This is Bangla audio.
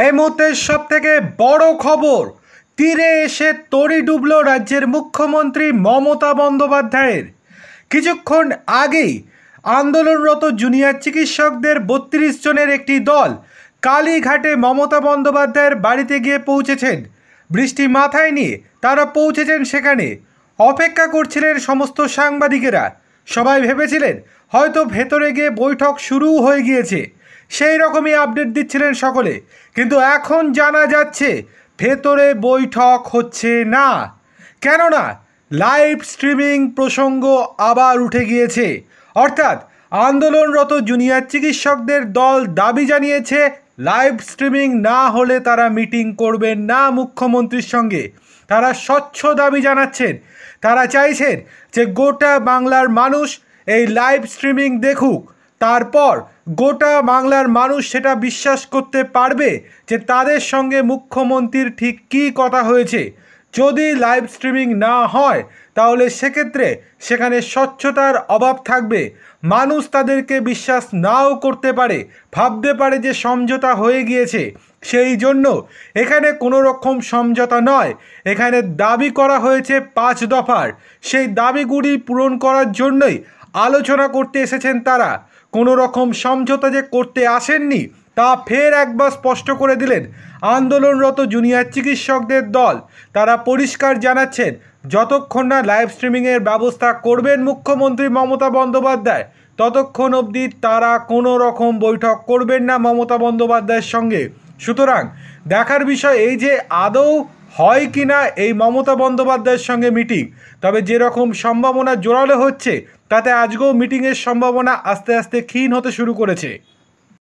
এই মুহূর্তের সব থেকে বড় খবর, তীরে এসে তরি ডুবল রাজ্যের মুখ্যমন্ত্রী মমতা বন্দ্যোপাধ্যায়ের। কিছুক্ষণ আগেই আন্দোলনরত জুনিয়র চিকিৎসকদের ৩২ জনের একটি দল কালীঘাটে মমতা বন্দ্যোপাধ্যায়ের বাড়িতে গিয়ে পৌঁছেছেন। বৃষ্টি মাথায় নিয়ে তারা পৌঁছেছেন সেখানে। অপেক্ষা করছিলেন সমস্ত সাংবাদিকেরা। সবাই ভেবেছিলেন হয়তো ভেতরে গিয়ে বৈঠক শুরু হয়ে গিয়েছে, সেই রকমই আপডেট দিচ্ছিলেন সকলে। কিন্তু এখন জানা যাচ্ছে ভেতরে বৈঠক হচ্ছে না, কেননা লাইভ স্ট্রিমিং প্রসঙ্গ আবার উঠে গিয়েছে। অর্থাৎ আন্দোলনরত জুনিয়র চিকিৎসকদের দল দাবি জানিয়েছে লাইভ স্ট্রিমিং না হলে তারা মিটিং করবেন না মুখ্যমন্ত্রীর সঙ্গে। তারা স্বচ্ছ দাবি জানাচ্ছেন, তারা চাইছেন যে গোটা বাংলার মানুষ এই লাইভ স্ট্রিমিং দেখুক, তারপর গোটা বাংলার মানুষ সেটা বিশ্বাস করতে পারবে যে তাদের সঙ্গে মুখ্যমন্ত্রীর ঠিক কী কথা হয়েছে। যদি লাইভ স্ট্রিমিং না হয় তাহলে সেক্ষেত্রে সেখানে স্বচ্ছতার অভাব থাকবে, মানুষ তাদেরকে বিশ্বাস নাও করতে পারে, ভাবতে পারে যে সমঝোতা হয়ে গিয়েছে। সেই জন্য এখানে কোনো রকম সমঝোতা নয়, এখানে দাবি করা হয়েছে 5 দফার। সেই দাবিগুলি পূরণ করার জন্যই আলোচনা করতে এসেছেন তারা। কোনো রকম সমঝোতা যে করতে আসেননি তা ফের একবার স্পষ্ট করে দিলেন আন্দোলনরত জুনিয়র চিকিৎসকদের দল। তারা পরিষ্কার জানাচ্ছেন যতক্ষণ না লাইভ স্ট্রিমিংয়ের ব্যবস্থা করবেন মুখ্যমন্ত্রী মমতা বন্দ্যোপাধ্যায়, ততক্ষণ অবধি তারা কোনো রকম বৈঠক করবেন না মমতা বন্দ্যোপাধ্যায়ের সঙ্গে। সুতরাং দেখার বিষয় এই যে আদৌ হয় কি না এই মমতা বন্দ্যোপাধ্যায়ের সঙ্গে মিটিং। তবে যেরকম সম্ভাবনা জোরালো হচ্ছে তাতে আজকেও মিটিংয়ের সম্ভাবনা আস্তে আস্তে ক্ষীণ হতে শুরু করেছে।